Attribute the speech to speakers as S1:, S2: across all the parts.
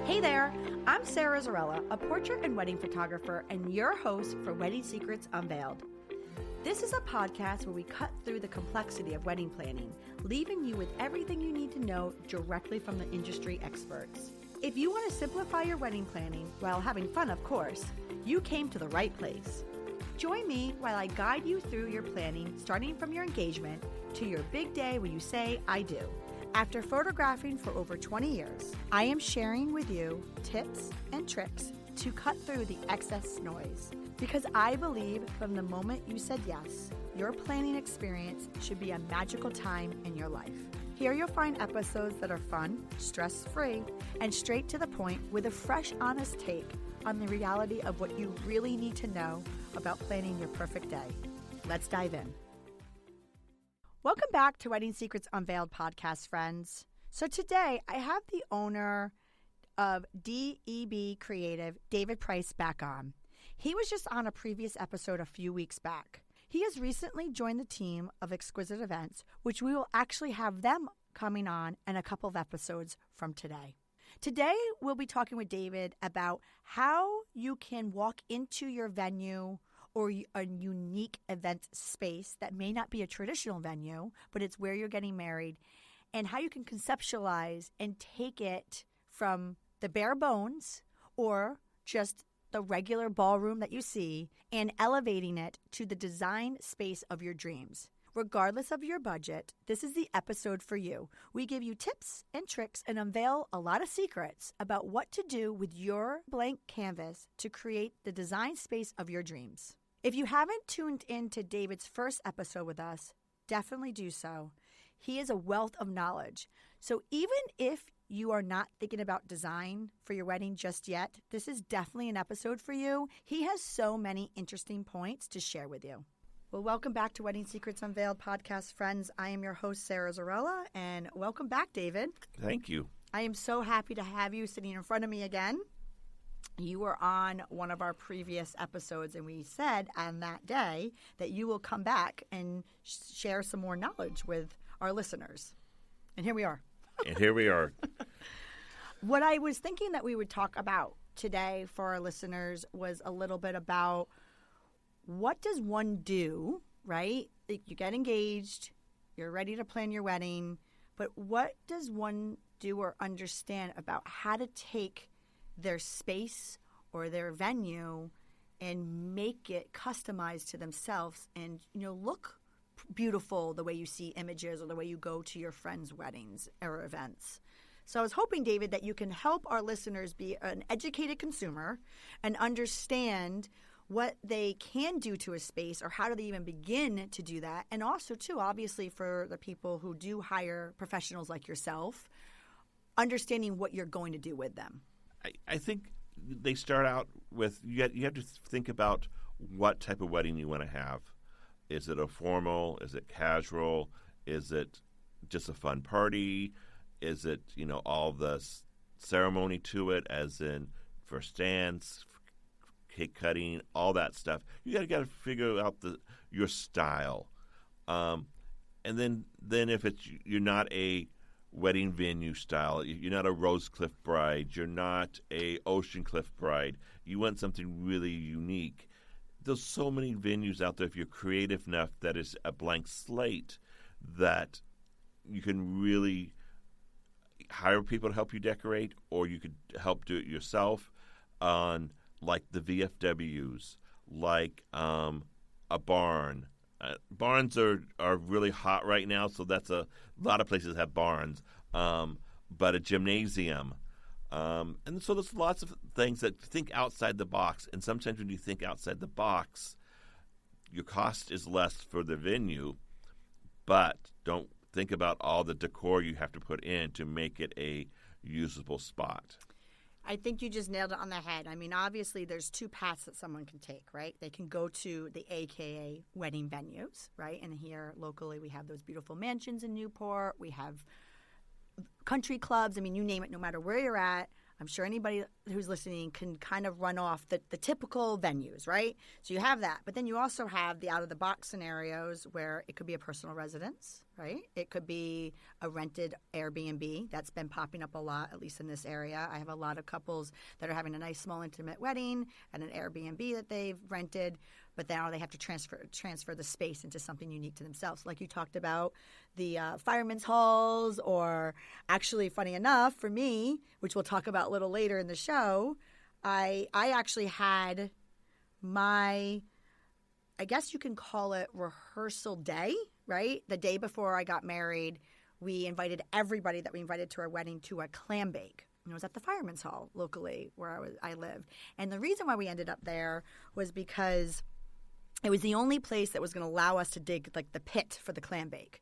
S1: Hey there, I'm Sarah Zarella, a portrait and wedding photographer and your host for Wedding Secrets Unveiled. This is a podcast where we cut through the complexity of wedding planning, leaving you with everything you need to know directly from the industry experts. If you want to simplify your wedding planning while having fun, of course, you came to the right place. Join me while I guide you through your planning, starting from your engagement to your big day when you say, I do. After photographing for over 20 years, I am sharing with you tips and tricks to cut through the excess noise. Because I believe from the moment you said yes, your planning experience should be a magical time in your life. Here you'll find episodes that are fun, stress-free, and straight to the point with a fresh, honest take on the reality of what you really need to know about planning your perfect day. Let's dive in. Welcome back to Wedding Secrets Unveiled podcast, friends. So today I have the owner of DEP Creative, David Price, back on. He was just on a previous episode a few weeks back. He has recently joined the team of Exquisite Events, which we will actually have them coming on in a couple of episodes from today. Today, we'll be talking with David about how you can walk into your venue or a unique event space that may not be a traditional venue, but it's where you're getting married, and how you can conceptualize and take it from the bare bones or just the regular ballroom that you see and elevating it to the design space of your dreams. Regardless of your budget, this is the episode for you. We give you tips and tricks and unveil a lot of secrets about what to do with your blank canvas to create the design space of your dreams. If you haven't tuned in to David's first episode with us, definitely do so. He is a wealth of knowledge. So even if you are not thinking about design for your wedding just yet, this is definitely an episode for you. He has so many interesting points to share with you. Well, welcome back to Wedding Secrets Unveiled podcast, friends. I am your host, Sarah Zarella, and welcome back, David.
S2: Thank you.
S1: I am so happy to have you sitting in front of me again. You were on one of our previous episodes, and we said on that day that you will come back and share some more knowledge with our listeners. And here we are. What I was thinking that we would talk about today for our listeners was a little bit about what does one do, right? Like you get engaged, you're ready to plan your wedding, but what does one do or understand about how to take their space or their venue and make it customized to themselves and, look beautiful the way you see images or the way you go to your friends' weddings or events. So I was hoping, David, that you can help our listeners be an educated consumer and understand what they can do to a space or how do they even begin to do that. And also, too, obviously for the people who do hire professionals like yourself, understanding what you're going to do with them.
S2: I think they start out with you have to think about what type of wedding you want to have. Is it a formal? Is it casual? Is it just a fun party? Is it, all the ceremony to it, as in first dance, cake cutting, all that stuff? You got to figure out your style, and then if you're not a wedding venue style, you're not a Rose Cliff bride, you're not a Ocean Cliff bride, you want something really unique. There's so many venues out there, if you're creative enough, that is a blank slate, that you can really hire people to help you decorate, or you could help do it yourself on, like the VFWs, like a barn. Barns are really hot right now, so that's a lot of places have barns, but a gymnasium. And so there's lots of things that think outside the box. And sometimes when you think outside the box, your cost is less for the venue, but don't think about all the decor you have to put in to make it a usable spot.
S1: I think you just nailed it on the head. I mean, obviously, there's two paths that someone can take, right? They can go to the AKA wedding venues, right? And here locally, we have those beautiful mansions in Newport. We have country clubs. I mean, you name it, no matter where you're at. I'm sure anybody who's listening can kind of run off the typical venues, right? So you have that. But then you also have the out-of-the-box scenarios where it could be a personal residence, right? It could be a rented Airbnb. That's been popping up a lot, at least in this area. I have a lot of couples that are having a nice, small, intimate wedding at an Airbnb that they've rented, but now they have to transfer the space into something unique to themselves. Like you talked about the firemen's halls, or actually, funny enough, for me, which we'll talk about a little later in the show, I actually had my, I guess you can call it rehearsal day, right? The day before I got married, we invited everybody that we invited to our wedding to a clam bake. And it was at the Fireman's Hall locally where I lived. And the reason why we ended up there was because it was the only place that was going to allow us to dig like the pit for the clam bake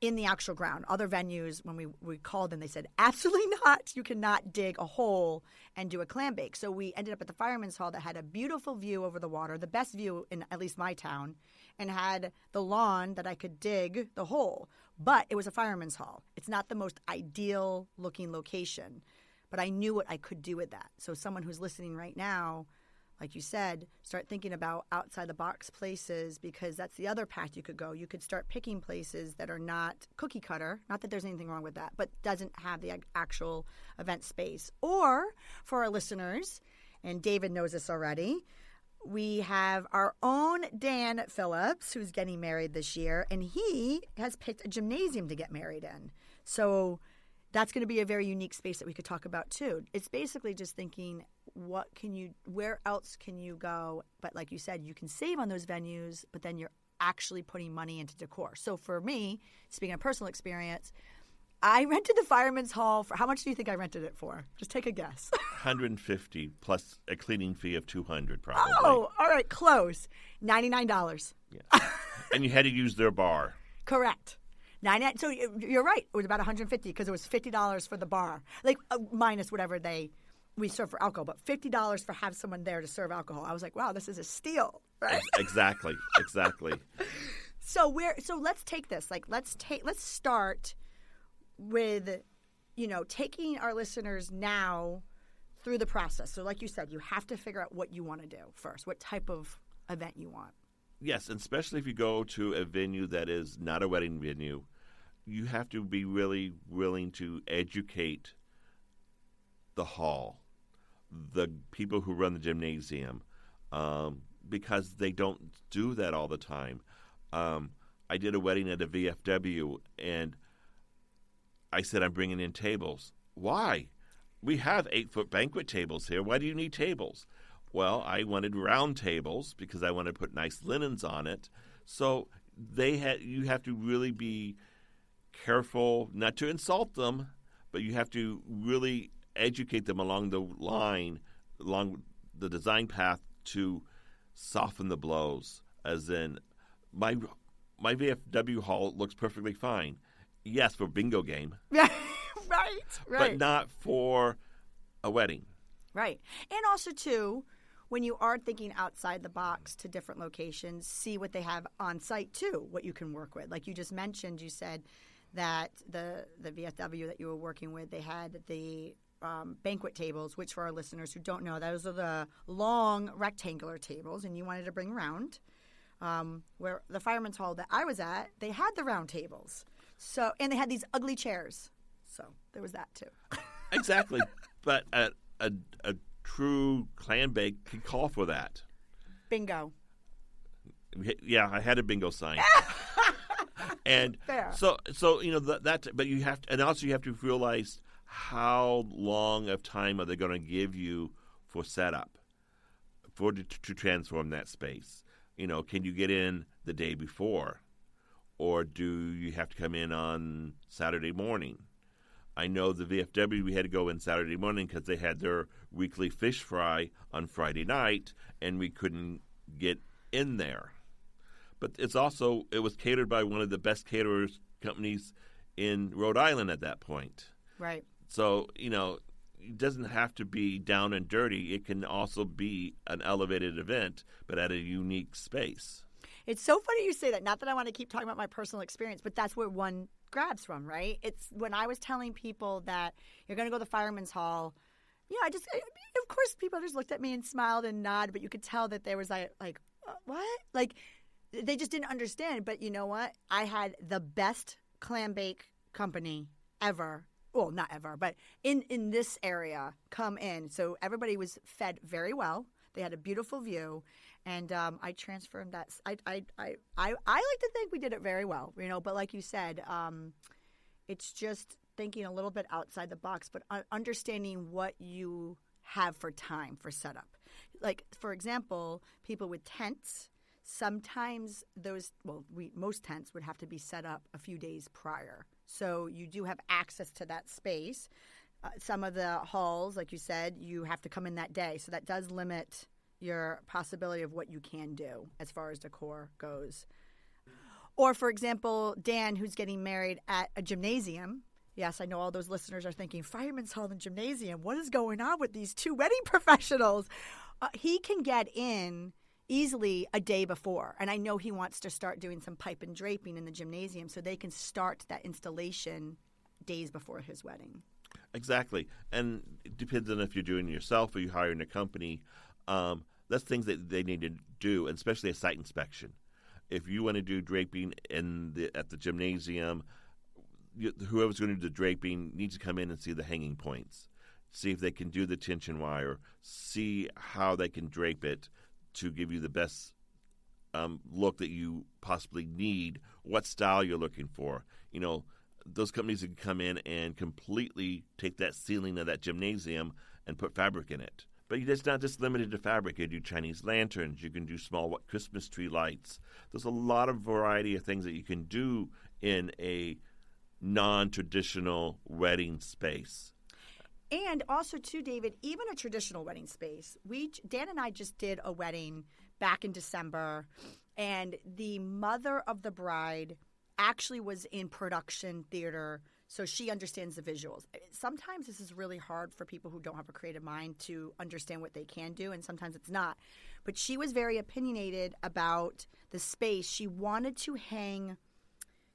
S1: in the actual ground. Other venues, when we called them, they said, absolutely not. You cannot dig a hole and do a clam bake. So we ended up at the Fireman's Hall that had a beautiful view over the water, the best view in at least my town, and had the lawn that I could dig the hole. But it was a Fireman's Hall. It's not the most ideal looking location, but I knew what I could do with that. So someone who's listening right now, like you said, start thinking about outside the box places, because that's the other path you could go. You could start picking places that are not cookie cutter, not that there's anything wrong with that, but doesn't have the actual event space. Or for our listeners, and David knows this already, we have our own Dan Phillips, who's getting married this year, and he has picked a gymnasium to get married in. So that's going to be a very unique space that we could talk about too. It's basically just thinking, where else can you go? But like you said, you can save on those venues, but then you're actually putting money into decor. So for me, speaking of personal experience, I rented the Fireman's Hall for, how much do you think I rented it for? Just take a guess.
S2: $150 plus a cleaning fee of $200 probably.
S1: Oh, all right, close. $99.
S2: Yeah. And you had to use their bar.
S1: Correct. 99. So you're right. It was about $150 because it was $50 for the bar, like minus whatever we serve for alcohol, but $50 for have someone there to serve alcohol. I was like, wow, this is a steal, right?
S2: Exactly.
S1: So let's take this. Like let's start with, taking our listeners now through the process. So like you said, you have to figure out what you want to do first, what type of event you want.
S2: Yes, and especially if you go to a venue that is not a wedding venue, you have to be really willing to educate the hall, the people who run the gymnasium, because they don't do that all the time. I did a wedding at a VFW, and I said, I'm bringing in tables. Why? We have 8-foot banquet tables here. Why do you need tables? Well, I wanted round tables because I wanted to put nice linens on it. So you have to really be careful not to insult them, but you have to really educate them along the line, along the design path to soften the blows. As in, my VFW hall looks perfectly fine. Yes, for a bingo game.
S1: right.
S2: But not for a wedding.
S1: Right. And also, too, when you are thinking outside the box to different locations, see what they have on site, too, what you can work with. Like you just mentioned, you said that the VFW that you were working with, they had the banquet tables, which for our listeners who don't know, those are the long rectangular tables, and you wanted to bring round. Where the Fireman's Hall that I was at, they had the round tables. So, and they had these ugly chairs. So there was that, too.
S2: Exactly. But a true clam bake could call for that.
S1: Bingo.
S2: Yeah, I had a bingo sign. And
S1: Fair.
S2: so that but you have to, and also you have to realize how long of time are they going to give you for setup to transform that space. Can you get in the day before, or do you have to come in on Saturday morning? I know the VFW, we had to go in Saturday morning because they had their weekly fish fry on Friday night, and we couldn't get in there. But it was catered by one of the best caterers companies in Rhode Island at that point.
S1: Right.
S2: So, it doesn't have to be down and dirty. It can also be an elevated event, but at a unique space.
S1: It's so funny you say that. Not that I want to keep talking about my personal experience, but that's where one grabs from, right? It's when I was telling people that you're going to go to the Fireman's Hall, yeah, of course, people just looked at me and smiled and nodded, but you could tell that there was like what? Like, they just didn't understand. But you know what? I had the best clam bake company ever. Well, not ever, but in this area come in. So everybody was fed very well. They had a beautiful view, and I transferred that. I like to think we did it very well, But like you said, it's just thinking a little bit outside the box, but understanding what you have for time for setup. Like, for example, people with tents, sometimes most tents would have to be set up a few days prior. So you do have access to that space. Some of the halls, like you said, you have to come in that day. So that does limit your possibility of what you can do as far as decor goes. Or, for example, Dan, who's getting married at a gymnasium. Yes, I know all those listeners are thinking, Fireman's Hall and gymnasium, what is going on with these two wedding professionals? He can get in easily a day before. And I know he wants to start doing some pipe and draping in the gymnasium so they can start that installation days before his wedding.
S2: Exactly. And it depends on if you're doing it yourself or you're hiring a company. That's things that they need to do, and especially a site inspection. If you want to do draping at the gymnasium, whoever's going to do the draping needs to come in and see the hanging points, see if they can do the tension wire, see how they can drape it to give you the best look that you possibly need, what style you're looking for. Those companies can come in and completely take that ceiling of that gymnasium and put fabric in it. But it's not just limited to fabric. You do Chinese lanterns. You can do small Christmas tree lights. There's a lot of variety of things that you can do in a non-traditional wedding space.
S1: And also, too, David, even a traditional wedding space. Dan and I just did a wedding back in December, and the mother of the bride actually was in production theater, so she understands the visuals. Sometimes this is really hard for people who don't have a creative mind to understand what they can do, and sometimes it's not. But she was very opinionated about the space. She wanted to hang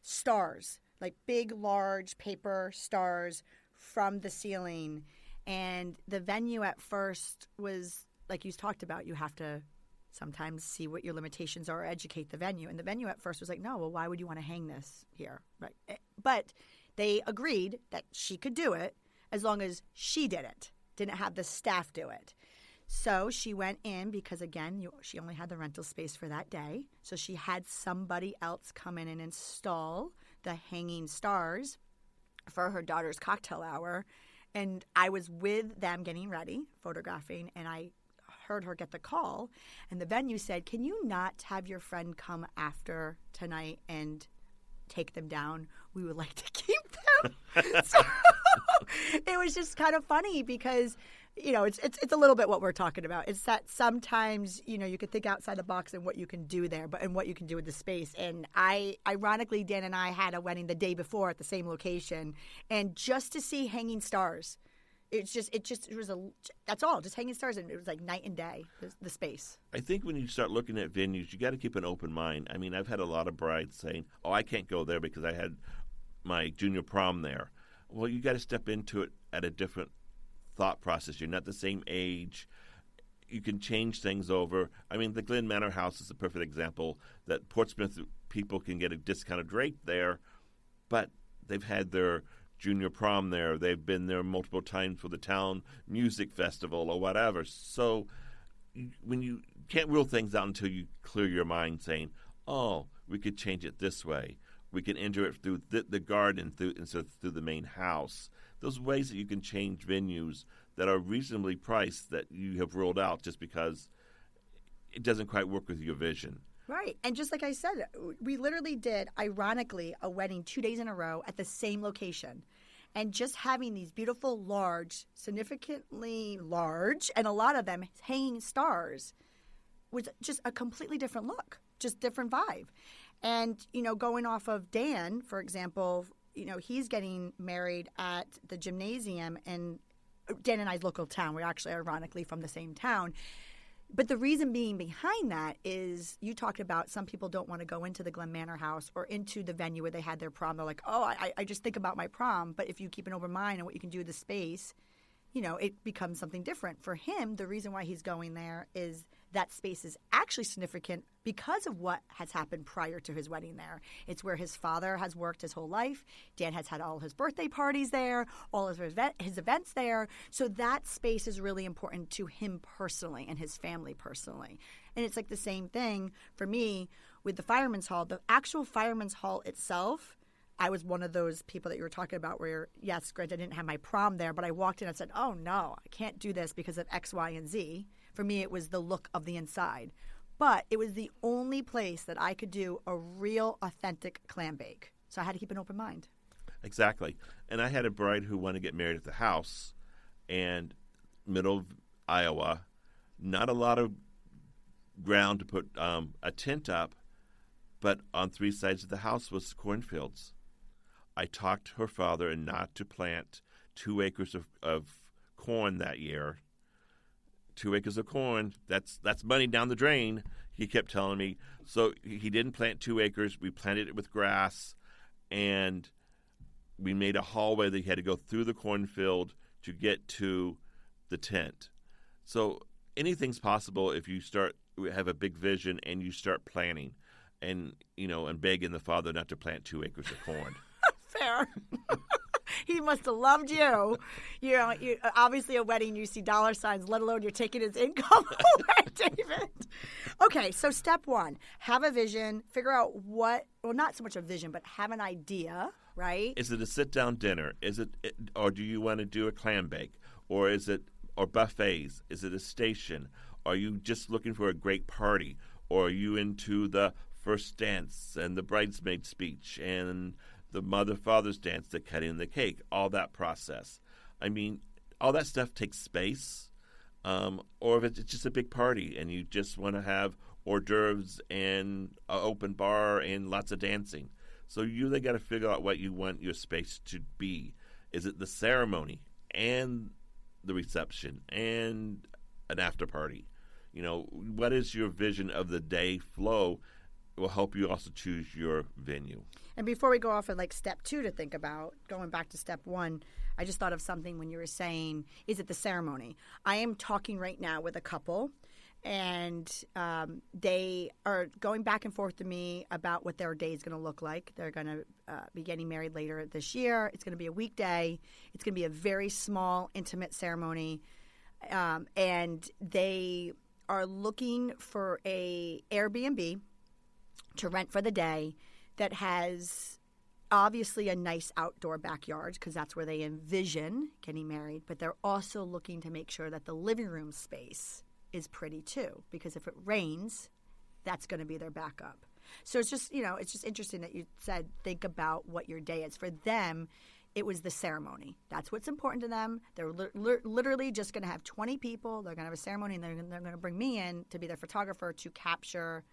S1: stars, like big, large paper stars from the ceiling. And the venue at first was, like you talked about, you have to sometimes see what your limitations are or educate the venue. And the venue at first was like, no, well, why would you want to hang this here? Right. But they agreed that she could do it as long as she did it, didn't have the staff do it. So she went in because, again, she only had the rental space for that day. So she had somebody else come in and install the hanging stars for her daughter's cocktail hour. And I was with them getting ready, photographing, and I heard her get the call. And the venue said, can you not have your friend come after tonight and take them down? We would like to keep them. So it was just kind of funny because, it's a little bit what we're talking about. It's that sometimes, you can think outside the box and what you can do there, and what you can do with the space. And ironically, Dan and I had a wedding the day before at the same location, and just to see hanging stars, that's all, just hanging stars, and it was like night and day, the space.
S2: I think when you start looking at venues, you got to keep an open mind. I mean, I've had a lot of brides saying, oh, I can't go there because I had my junior prom there. Well, you got to step into it at a different thought process. You're not the same age. You can change things over. I mean, the Glen Manor House is a perfect example that Portsmouth people can get a discounted rate there, but they've had their junior prom there. They've been there multiple times for the town music festival or whatever. So when you can't rule things out until you clear your mind saying, oh, we could change it this way. We can enter it through the garden instead of through the main house. Those ways that you can change venues that are reasonably priced that you have ruled out just because it doesn't quite work with your vision.
S1: Right. And just like I said, we literally did, ironically, a wedding 2 days in a row at the same location. And just having these beautiful, large, significantly large, and a lot of them hanging stars was just a completely different look, just different vibe. And, going off of Dan, for example, he's getting married at the gymnasium, and Dan and I's local town. We're actually ironically from the same town. But the reason being behind that is you talked about some people don't want to go into the Glen Manor House or into the venue where they had their prom. They're like, oh, I just think about my prom. But if you keep an open mind on what you can do with the space, it becomes something different. For him, the reason why he's going there is that space is actually significant because of what has happened prior to his wedding there. It's where his father has worked his whole life. Dad has had all his birthday parties there, all of his events there. So that space is really important to him personally and his family personally. And it's like the same thing for me with the Fireman's Hall. The actual Fireman's Hall itself, I was one of those people that you were talking about where, yes, granted, I didn't have my prom there, but I walked in and said, oh, no, I can't do this because of X, Y, and Z. For me, it was the look of the inside. But it was the only place that I could do a real, authentic clam bake. So I had to keep an open mind.
S2: Exactly. And I had a bride who wanted to get married at the house, and middle of Iowa, not a lot of ground to put a tent up, but on 3 sides of the house was cornfields. I talked her father not to plant 2 acres of corn that year. 2 acres of corn, that's money down the drain, he kept telling me. So he didn't plant 2 acres. We planted it with grass, and we made a hallway that he had to go through the cornfield to get to the tent. So anything's possible if you have a big vision and you start planning and begging the father not to plant 2 acres of corn.
S1: Fair. He must have loved you. Obviously a wedding, you see dollar signs, let alone you're taking his income away, David. Okay, so step 1, have a vision, figure out not so much a vision, but have an idea, right?
S2: Is it a sit-down dinner? Or do you want to do a clam bake? Or buffets? Is it a station? Are you just looking for a great party? Or are you into the first dance and the bridesmaid speech and the mother-father's dance, the cutting the cake, all that process? I mean, all that stuff takes space. Or if it's just a big party and you just want to have hors d'oeuvres and an open bar and lots of dancing. So you really got to figure out what you want your space to be. Is it the ceremony and the reception and an after party? What is your vision of the day flow? It will help you also choose your venue.
S1: And before we go off at step 2 to think about, going back to step 1, I just thought of something when you were saying, is it the ceremony? I am talking right now with a couple, and they are going back and forth to me about what their day is going to look like. They're going to be getting married later this year. It's going to be a weekday. It's going to be a very small, intimate ceremony. And they are looking for a Airbnb to rent for the day that has obviously a nice outdoor backyard because that's where they envision getting married, but they're also looking to make sure that the living room space is pretty too, because if it rains, that's going to be their backup. So it's just, it's just interesting that you said think about what your day is. For them, it was the ceremony. That's what's important to them. They're literally just going to have 20 people. They're going to have a ceremony, and they're going to bring me in to be their photographer to capture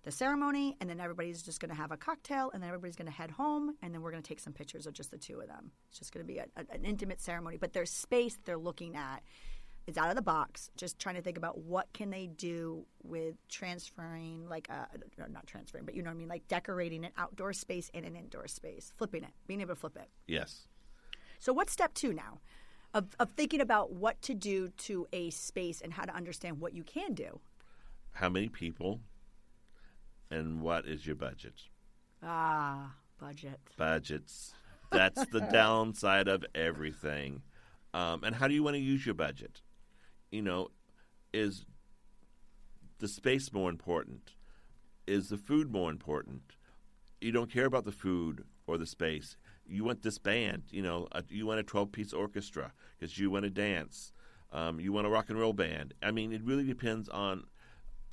S1: the ceremony, and then everybody's just going to have a cocktail, and then everybody's going to head home, and then we're going to take some pictures of just the 2 of them. It's just going to be an intimate ceremony. But their space they're looking at is out of the box, just trying to think about what can they do with transferring, not transferring, but you know what I mean, like decorating an outdoor space and an indoor space, flipping it, being able to flip it.
S2: Yes.
S1: So what's step 2 now of thinking about what to do to a space and how to understand what you can do?
S2: How many people? And what is your budget?
S1: Budget.
S2: Budgets. That's the downside of everything. And how do you want to use your budget? Is the space more important? Is the food more important? You don't care about the food or the space. You want this band. You want a 12-piece orchestra because you want to dance. You want a rock and roll band. I mean, it really depends on,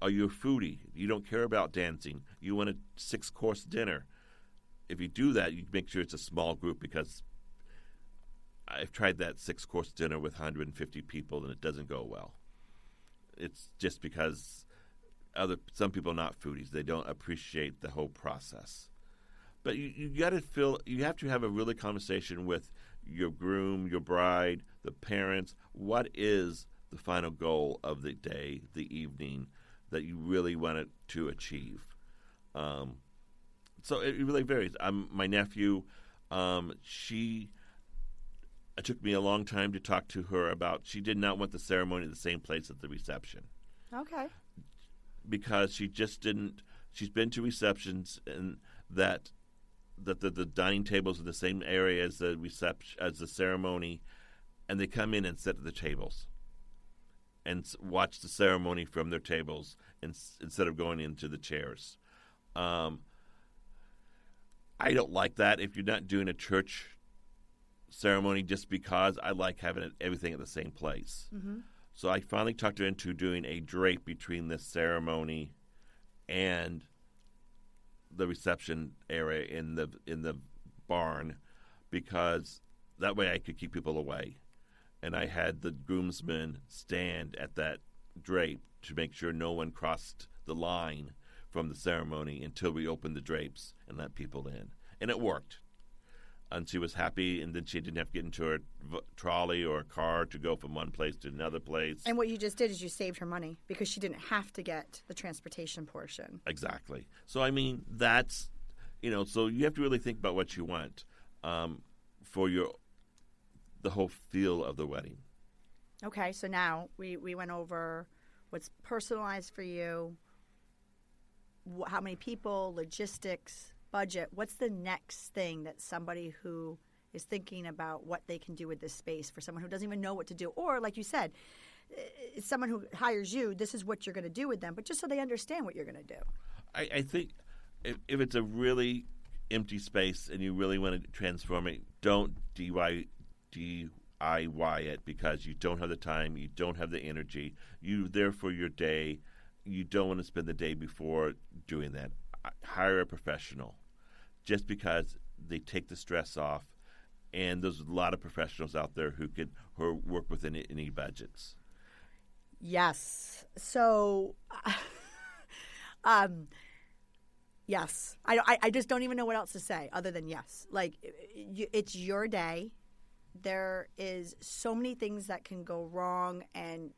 S2: are you a foodie? You don't care about dancing. You want a 6-course dinner. If you do that, you make sure it's a small group, because I've tried that 6-course dinner with 150 people, and it doesn't go well. It's just because some people are not foodies. They don't appreciate the whole process. But you have to have a really conversation with your groom, your bride, the parents. What is the final goal of the day, the evening, that you really wanted to achieve? So it really varies. My nephew, she it took me a long time to talk to her about she did not want the ceremony at the same place as the reception.
S1: Okay.
S2: Because she just didn't. She's been to receptions and that the dining tables are the same area as the ceremony, and they come in and sit at the tables and watch the ceremony from their tables instead of going into the chairs. I don't like that if you're not doing a church ceremony, just because I like having everything at the same place. Mm-hmm. So I finally talked her into doing a drape between the ceremony and the reception area in the barn, because that way I could keep people away. And I had the groomsmen stand at that drape to make sure no one crossed the line from the ceremony until we opened the drapes and let people in. And it worked. And she was happy, and then she didn't have to get into her trolley or a car to go from one place to another place.
S1: And what you just did is you saved her money because she didn't have to get the transportation portion.
S2: Exactly. So, I mean, that's, so you have to really think about what you want for the whole feel of the wedding.
S1: Okay, so now we went over what's personalized for you, how many people, logistics, budget. What's the next thing that somebody who is thinking about what they can do with this space, for someone who doesn't even know what to do, or like you said, it's someone who hires you, this is what you're going to do with them, but just so they understand what you're going to do.
S2: I think if it's a really empty space and you really want to transform it, don't DIY it, because you don't have the time, you don't have the energy, you're there for your day, you don't want to spend the day before doing that. Hire a professional, just because they take the stress off, and there's a lot of professionals out there who work within any budgets.
S1: Yes. So, yes. I just don't even know what else to say other than yes. Like, it's your day. There is so many things that can go wrong, and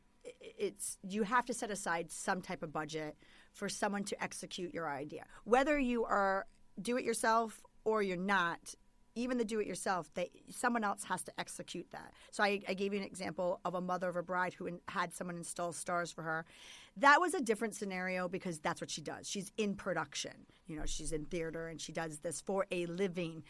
S1: you have to set aside some type of budget for someone to execute your idea. Whether you are do-it-yourself or you're not, even the do-it-yourself, someone else has to execute that. So I gave you an example of a mother of a bride who had someone install stars for her. That was a different scenario because that's what she does. She's in production. She's in theater, and she does this for a living.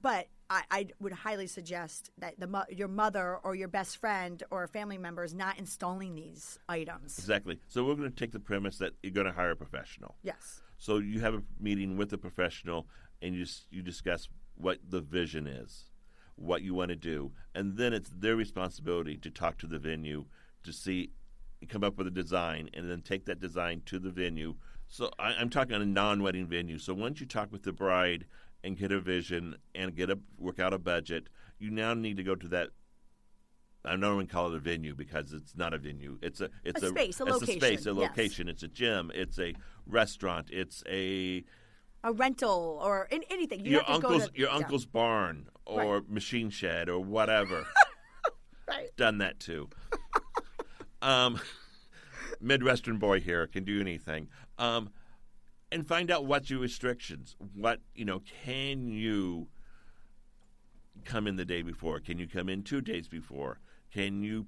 S1: But I would highly suggest that your mother or your best friend or a family member is not installing these items.
S2: Exactly. So we're going to take the premise that you're going to hire a professional.
S1: Yes.
S2: So you have a meeting with a professional, and you discuss what the vision is, what you want to do, and then it's their responsibility to talk to the venue to come up with a design, and then take that design to the venue. So I'm talking on a non-wedding venue. So once you talk with the bride and get a vision and work out a budget, you now need to go to that. I don't even call it a venue because it's not a venue. It's a
S1: space, a location.
S2: It's a space, a location.
S1: Yes.
S2: It's a gym. It's a restaurant. It's a
S1: rental or anything.
S2: Your uncle's barn or machine shed or whatever.
S1: Right.
S2: Done that too. Midwestern boy here can do anything. And find out what's your restrictions. Can you come in the day before? Can you come in 2 days before? Can you,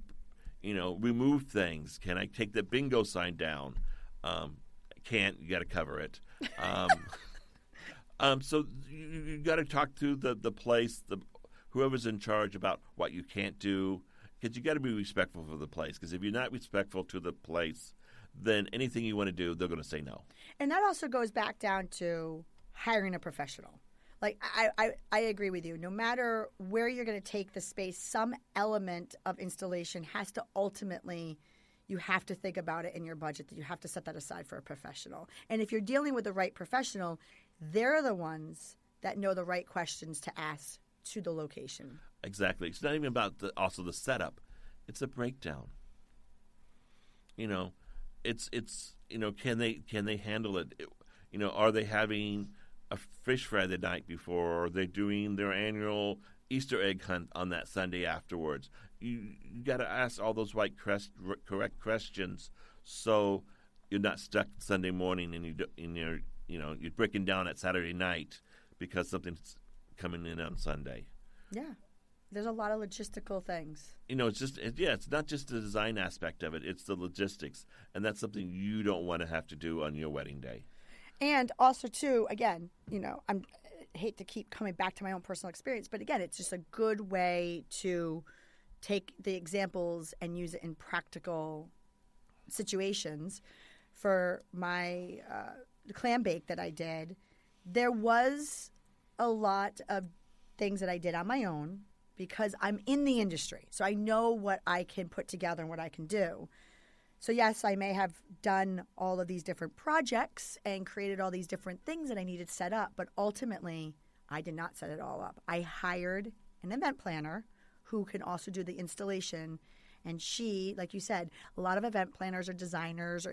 S2: remove things? Can I take the bingo sign down? Can't. You got to cover it. So you got to talk to the place, whoever's in charge, about what you can't do, because you got to be respectful for the place. Because if you're not respectful to the place, then anything you want to do, they're going to say no. And
S1: that also goes back down to hiring a professional. Like, I agree with you. No matter where you're going to take the space, some element of installation has to ultimately, you have to think about it in your budget, that you have to set that aside for a professional. And if you're dealing with the right professional, they're the ones that know the right questions to ask to the location.
S2: Exactly. It's not even about also the setup. It's a breakdown. It's can they handle it? Are they having a fish fry the night before? Or are they doing their annual Easter egg hunt on that Sunday afterwards? You got to ask all those correct questions, so you're not stuck Sunday morning and you're breaking down at Saturday night because something's coming in on Sunday.
S1: Yeah. There's a lot of logistical things.
S2: It's not just the design aspect of it. It's the logistics. And that's something you don't want to have to do on your wedding day.
S1: And also, too, again, I hate to keep coming back to my own personal experience, but again, it's just a good way to take the examples and use it in practical situations. For my the clam bake that I did, there was a lot of things that I did on my own because I'm in the industry. So I know what I can put together and what I can do. So yes, I may have done all of these different projects and created all these different things that I needed set up, but ultimately I did not set it all up. I hired an event planner who can also do the installation. And she, like you said, a lot of event planners or designers or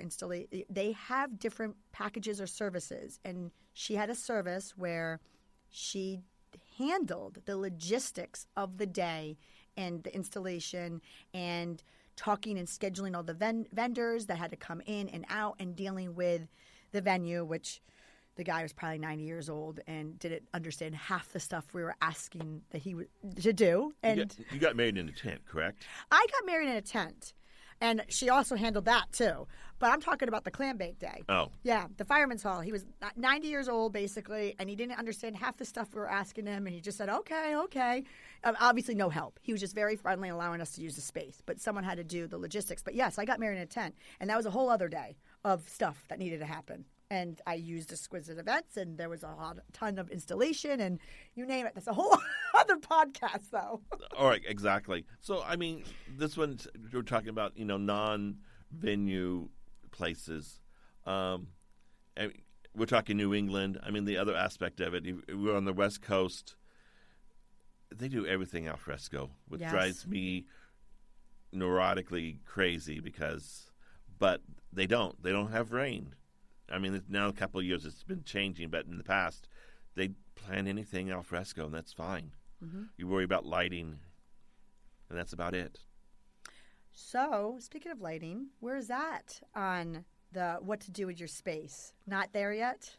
S1: they have different packages or services. And she had a service where she handled the logistics of the day and the installation and talking and scheduling all the vendors that had to come in and out and dealing with the venue, which the guy was probably 90 years old and didn't understand half the stuff we were asking that he to do. And
S2: you got married in a tent, correct?
S1: I got married in a tent, and she also handled that too. But I'm talking about the clam bake day.
S2: Oh.
S1: Yeah, the fireman's hall. He was 90 years old, basically, and he didn't understand half the stuff we were asking him, and he just said, okay. Obviously, no help. He was just very friendly, allowing us to use the space. But someone had to do the logistics. But yes, I got married in a tent, and that was a whole other day of stuff that needed to happen. And I used Exquisite Events, and there was a ton of installation, and you name it. That's a whole other podcast, though.
S2: All right, exactly. So, I mean, this one, we're talking about, non-venue places. And we're talking New England. I mean, the other aspect of it, we're on the West Coast. They do everything al fresco, which drives me neurotically crazy but they don't. They don't have rain. I mean, now a couple of years it's been changing, but in the past, they plan anything al fresco, and that's fine. Mm-hmm. You worry about lighting, and that's about it.
S1: So, speaking of lighting, where is that on the what to do with your space? Not there yet?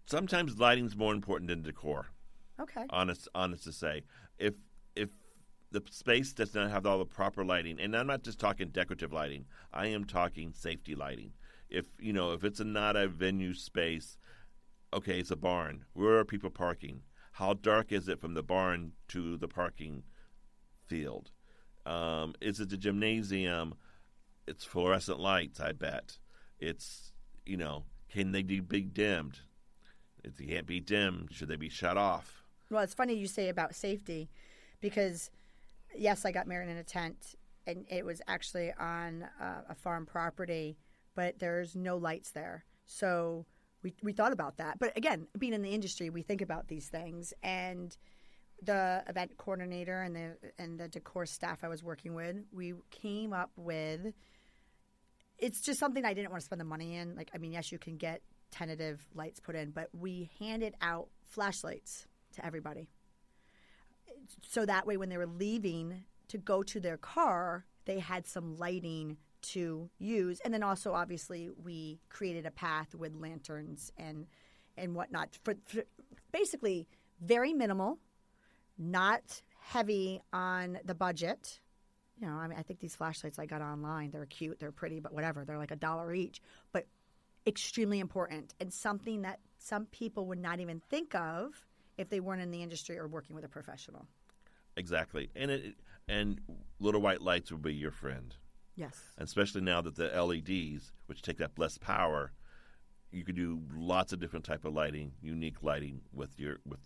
S2: Sometimes lighting's more important than decor.
S1: Okay.
S2: Honest to say. If the space does not have all the proper lighting, and I'm not just talking decorative lighting. I am talking safety lighting. If it's not a venue space, okay, it's a barn. Where are people parking? How dark is it from the barn to the parking field? Is it the gymnasium? It's fluorescent lights, I bet. It's, can they be dimmed? If they can't be dimmed, should they be shut off?
S1: Well, it's funny you say about safety because yes, I got married in a tent, and it was actually on a farm property, but there's no lights there. So we thought about that. But again, being in the industry, we think about these things. And the event coordinator and the decor staff I was working with, we came up with – it's just something I didn't want to spend the money in. Yes, you can get tentative lights put in, but we handed out flashlights to everybody. So that way when they were leaving to go to their car, they had some lighting to use. And then also, obviously, we created a path with lanterns and whatnot. For basically, very minimal, not heavy on the budget. I think these flashlights I got online, they're cute, they're pretty, but whatever. They're like $1 each. But extremely important and something that some people would not even think of if they weren't in the industry or working with a professional.
S2: Exactly. And little white lights will be your friend.
S1: Yes.
S2: And especially now that the LEDs, which take up less power, you can do lots of different type of lighting, unique lighting with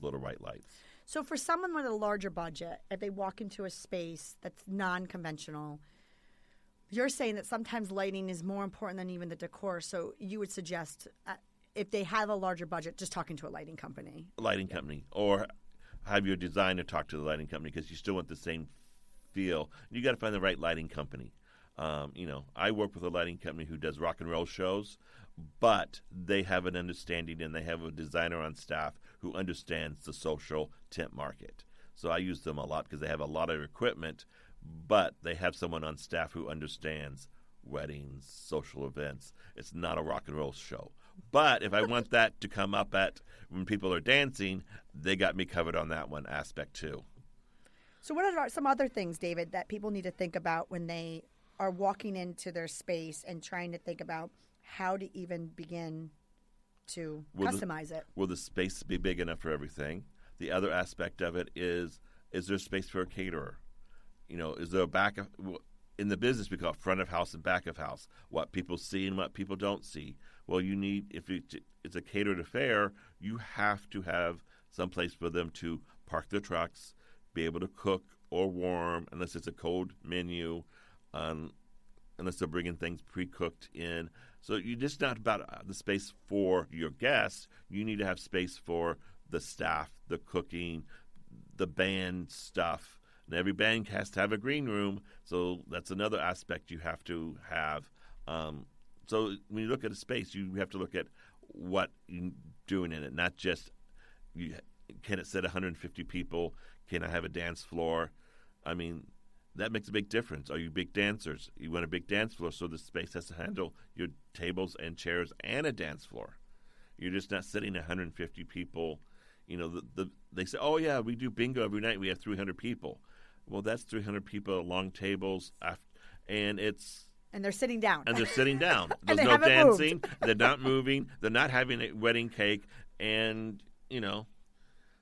S2: little white lights.
S1: So for someone with a larger budget, if they walk into a space that's non-conventional, you're saying that sometimes lighting is more important than even the decor. So you would suggest if they have a larger budget, just talking to a lighting company.
S2: Or have your designer talk to the lighting company because you still want the same feel. You got to find the right lighting company. I work with a lighting company who does rock and roll shows, but they have an understanding and they have a designer on staff who understands the social tent market. So I use them a lot because they have a lot of equipment, but they have someone on staff who understands weddings, social events. It's not a rock and roll show. But if I want that to come up when people are dancing, they got me covered on that one aspect too.
S1: So what are some other things, David, that people need to think about when they are walking into their space and trying to think about how to even begin to customize it?
S2: Will the space be big enough for everything? The other aspect of it is there space for a caterer? Is there in the business we call it front of house and back of house, what people see and what people don't see. Well, if it's a catered affair, you have to have some place for them to park their trucks, be able to cook or warm, unless it's a cold menu, unless they're bringing things pre-cooked in. So you're just not about the space for your guests. You need to have space for the staff, the cooking, the band stuff. And every band has to have a green room, so that's another aspect you have to have. So when you look at a space, you have to look at what you're doing in it, not just can it sit 150 people? Can I have a dance floor? I mean, that makes a big difference. Are you big dancers? You want a big dance floor, so the space has to handle your tables and chairs and a dance floor. You're just not sitting 150 people. They say, oh, yeah, we do bingo every night. We have 300 people. Well, that's 300 people at long tables, and
S1: they're sitting down.
S2: And they're sitting down. There's
S1: they
S2: no
S1: haven't
S2: dancing.
S1: Moved.
S2: They're not moving. They're not having a wedding cake. And,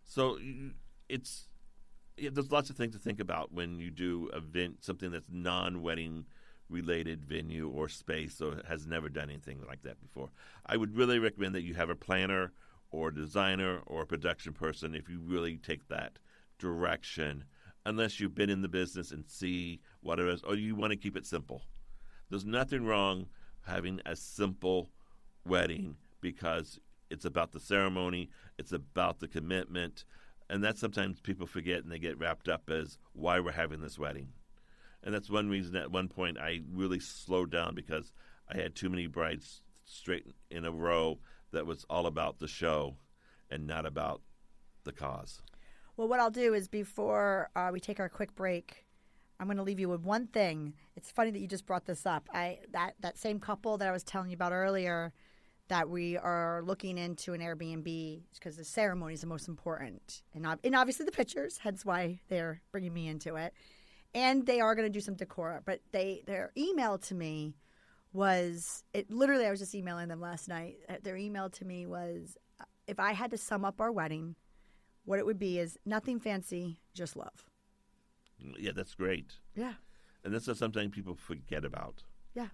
S2: so there's lots of things to think about when you do something that's non-wedding related venue or space or has never done anything like that before. I would really recommend that you have a planner or a designer or a production person if you really take that direction, unless you've been in the business and see what it is, or you want to keep it simple. There's nothing wrong having a simple wedding because it's about the ceremony, it's about the commitment, and that's sometimes people forget and they get wrapped up as why we're having this wedding. And that's one reason at one point I really slowed down because I had too many brides straight in a row that was all about the show and not about the cause.
S1: Well, what I'll do is before we take our quick break, I'm going to leave you with one thing. It's funny that you just brought this up. That same couple that I was telling you about earlier that we are looking into an Airbnb because the ceremony is the most important. And obviously the pictures, hence why they're bringing me into it. And they are going to do some decor. But their email to me was, literally I was just emailing them last night. Their email to me was, if I had to sum up our wedding, what it would be is nothing fancy, just love.
S2: Yeah, that's great.
S1: Yeah.
S2: And that's something people forget about.
S1: Yeah.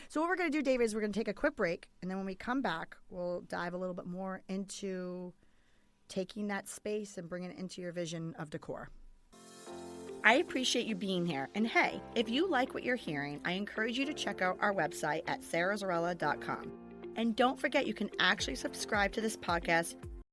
S1: So what we're going to do, David, is we're going to take a quick break. And then when we come back, we'll dive a little bit more into taking that space and bringing it into your vision of decor. I appreciate you being here. And hey, if you like what you're hearing, I encourage you to check out our website at sarahzarella.com. And don't forget, you can actually subscribe to this podcast